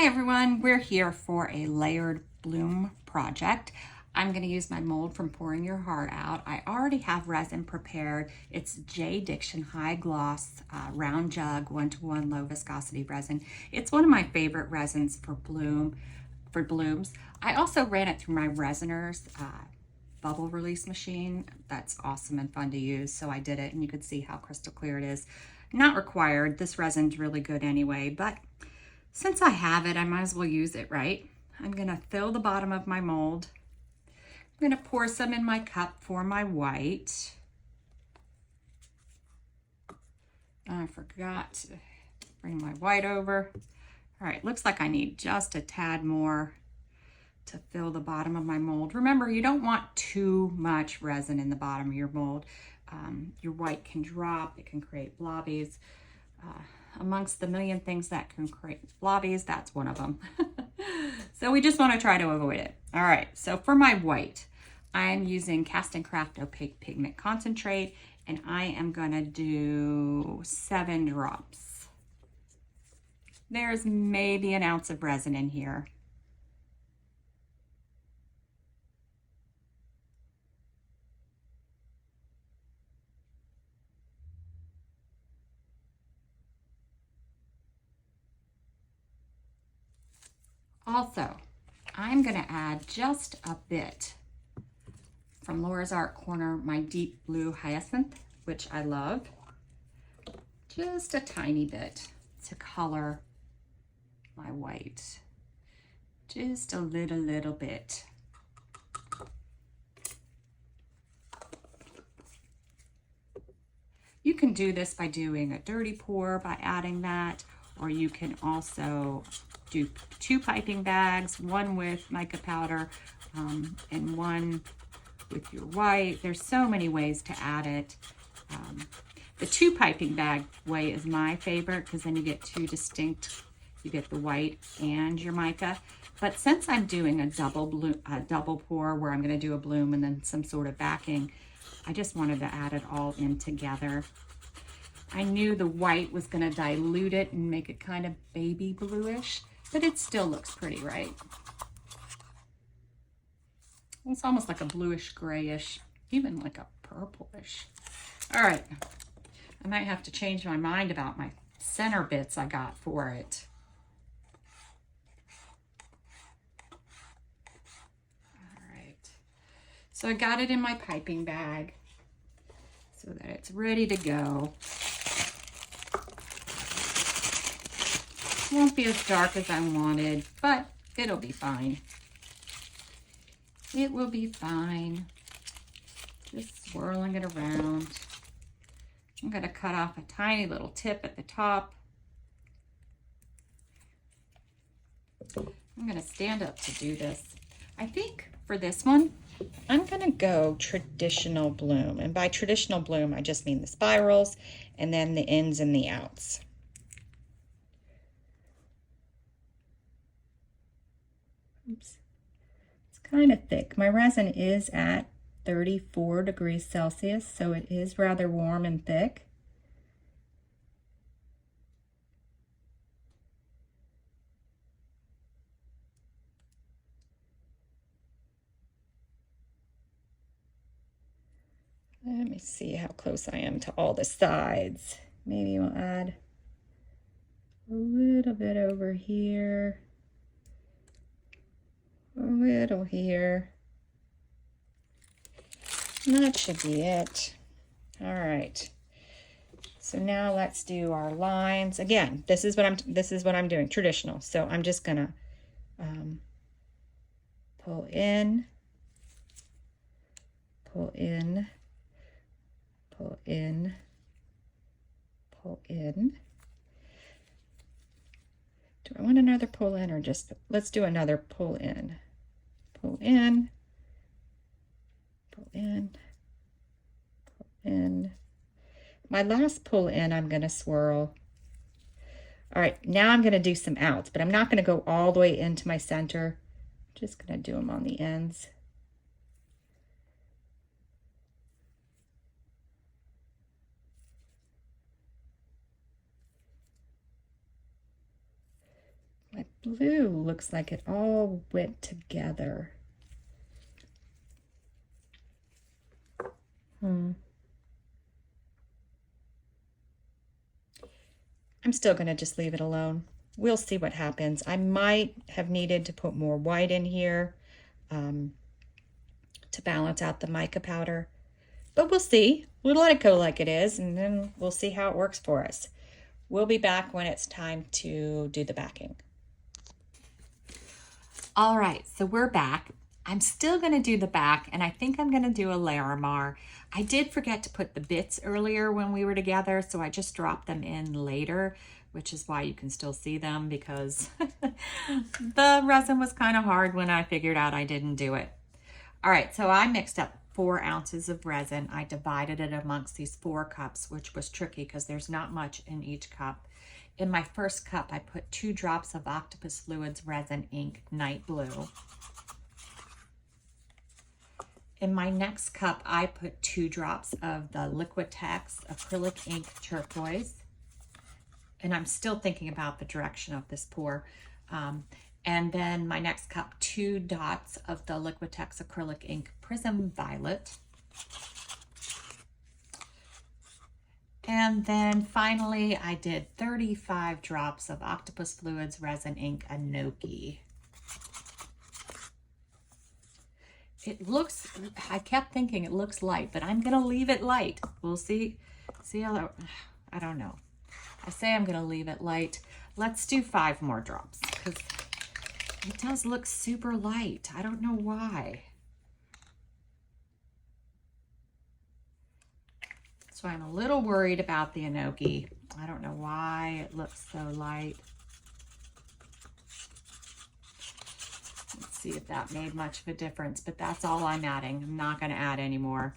Hi everyone, we're here for a layered bloom project. I'm going to use my mold from Pouring Your Heart Out. I already have resin prepared. It's JDiction High Gloss Round Jug 1:1 low viscosity resin. It's one of my favorite resins for blooms. I also ran it through my Resiner's bubble release machine. That's awesome and fun to use, so I did it and you could see how crystal clear it is. Not required. This resin's really good anyway, but since I have it, I might as well use it, right? I'm gonna fill the bottom of my mold. I'm gonna pour some in my cup for my white. I forgot to bring my white over. All right, looks like I need just a tad more to fill the bottom of my mold. Remember, you don't want too much resin in the bottom of your mold. Your white can drop, it can create blobbies. Amongst the million things that can create blobbies, that's one of them. So we just want to try to avoid it. All right, so for my white, I'm using CastinCraft Opaque Pigment Concentrate, and I am going to do 7 drops. There's maybe an ounce of resin in here. Also, I'm going to add just a bit from Laura's Art Corner, my deep blue hyacinth, which I love. Just a tiny bit to color my white. Just a little bit. You can do this by doing a dirty pour by adding that, or you can also do 2 piping bags, one with mica powder and one with your white. There's so many ways to add it. The 2 piping bag way is my favorite because then you get 2 distinct, you get the white and your mica. But since I'm doing a double pour where I'm going to do a bloom and then some sort of backing, I just wanted to add it all in together. I knew the white was going to dilute it and make it kind of baby bluish, but it still looks pretty, right? It's almost like a bluish grayish, even like a purplish. All right, I might have to change my mind about my center bits I got for it. All right, so I got it in my piping bag so that it's ready to go. It won't be as dark as I wanted, but it'll be fine. It will be fine. Just swirling it around. I'm going to cut off a tiny little tip at the top. I'm going to stand up to do this. I think for this one, I'm going to go traditional bloom. And by traditional bloom, I just mean the spirals and then the ins and the outs. Oops. It's kind of thick. My resin is at 34 degrees Celsius, so it is rather warm and thick. Let me see how close I am to all the sides. Maybe we'll add a little bit over here. A little here. And that should be it. All right. So now let's do our lines. Again, this is what I'm doing, traditional. So I'm just gonna pull in, pull in, pull in, pull in. Do I want another pull in or just, let's do another pull in. Pull in, pull in, pull in. My last pull in, I'm going to swirl. All right, now I'm going to do some outs, but I'm not going to go all the way into my center. I'm just going to do them on the ends. My blue looks like it all went together. I'm still going to just leave it alone. We'll see what happens. I might have needed to put more white in here to balance out the mica powder. But we'll see. We'll let it go like it is, and then we'll see how it works for us. We'll be back when it's time to do the backing. All right, so we're back. I'm still going to do the back, and I think I'm going to do a Larimar. I did forget to put the bits earlier when we were together, so I just dropped them in later, which is why you can still see them, because the resin was kind of hard when I figured out I didn't do it. All right, so I mixed up 4 ounces of resin. I divided it amongst these 4 cups, which was tricky because there's not much in each cup. In my first cup, I put 2 drops of Octopus Fluids Resin Ink Night Blue. In my next cup, I put 2 drops of the Liquitex Acrylic Ink Turquoise. And I'm still thinking about the direction of this pour. And then my next cup, 2 dots of the Liquitex Acrylic Ink Prism Violet. And then finally, I did 35 drops of Octopus Fluids Resin Ink Enoki. It looks, I kept thinking it looks light, but I'm going to leave it light. We'll see how that, I don't know. I say I'm going to leave it light. Let's do 5 more drops because it does look super light. I don't know why. So I'm a little worried about the Enoki. I don't know why it looks so light. Let's see if that made much of a difference, but that's all I'm adding. I'm not going to add any more.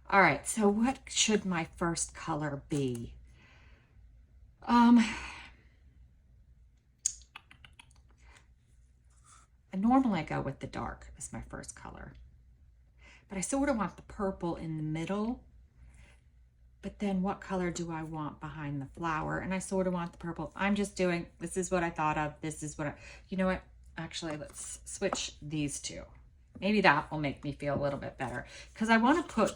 All right, so what should my first color be? Normally I go with the dark as my first color, but I sort of want the purple in the middle. But then what color do I want behind the flower? And I sort of want the purple. I'm just doing, this is what I thought of. This is what you know what? Actually, let's switch these 2. Maybe that will make me feel a little bit better. Because I want to put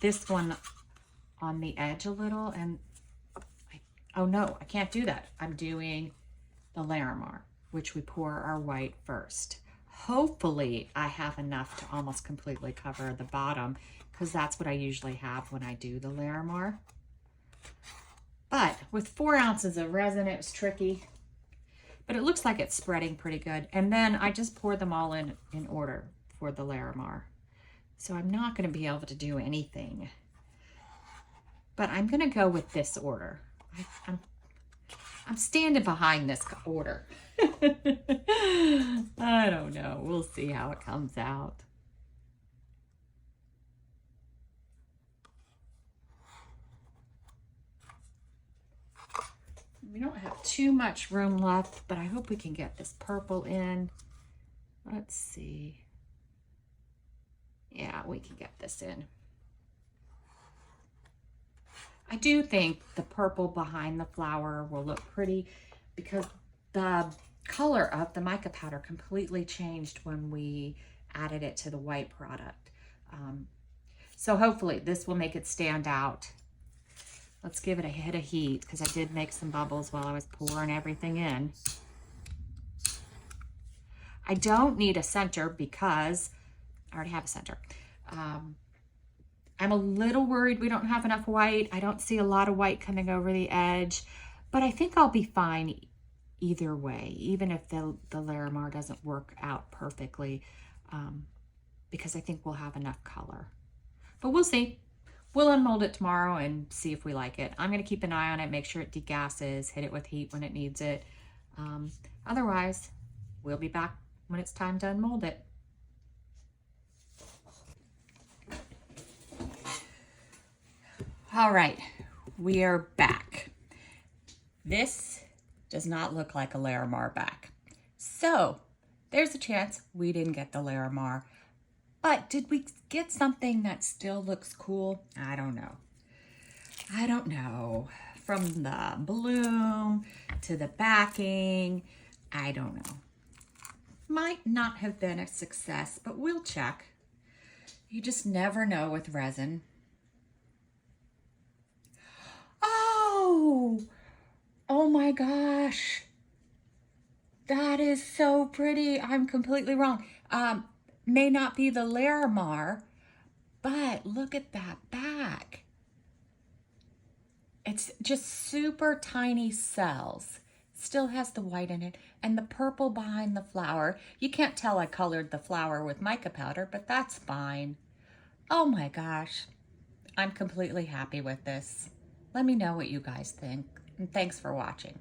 this one on the edge a little. And, oh no, I can't do that. I'm doing the Larimar, which we pour our white first. Hopefully, I have enough to almost completely cover the bottom, because that's what I usually have when I do the Larimar. But with 4 ounces of resin, it was tricky. But it looks like it's spreading pretty good. And then I just pour them all in order for the Larimar. So I'm not going to be able to do anything. But I'm going to go with this order. I'm standing behind this order. I don't know. We'll see how it comes out. We don't have too much room left, but I hope we can get this purple in. Let's see. Yeah, we can get this in. I do think the purple behind the flower will look pretty because the color of the mica powder completely changed when we added it to the white product. So hopefully this will make it stand out. Let's give it a hit of heat because I did make some bubbles while I was pouring everything in. I don't need a center because I already have a center. I'm a little worried we don't have enough white. I don't see a lot of white coming over the edge, but I think I'll be fine either way, even if the Larimar doesn't work out perfectly, because I think we'll have enough color. But we'll see. We'll unmold it tomorrow and see if we like it. I'm going to keep an eye on it, make sure it degasses, hit it with heat when it needs it. Otherwise, we'll be back when it's time to unmold it. All right, we are back. This does not look like a Larimar back. So there's a chance we didn't get the Larimar. But did we get something that still looks cool? I don't know. I don't know. From the bloom to the backing, I don't know. Might not have been a success, but we'll check. You just never know with resin. Oh! Oh my gosh. That is so pretty. I'm completely wrong. May not be the Larimar, but look at that back. It's just super tiny cells. Still has the white in it and the purple behind the flower. You can't tell I colored the flower with mica powder, but that's fine. Oh my gosh. I'm completely happy with this. Let me know what you guys think. And thanks for watching.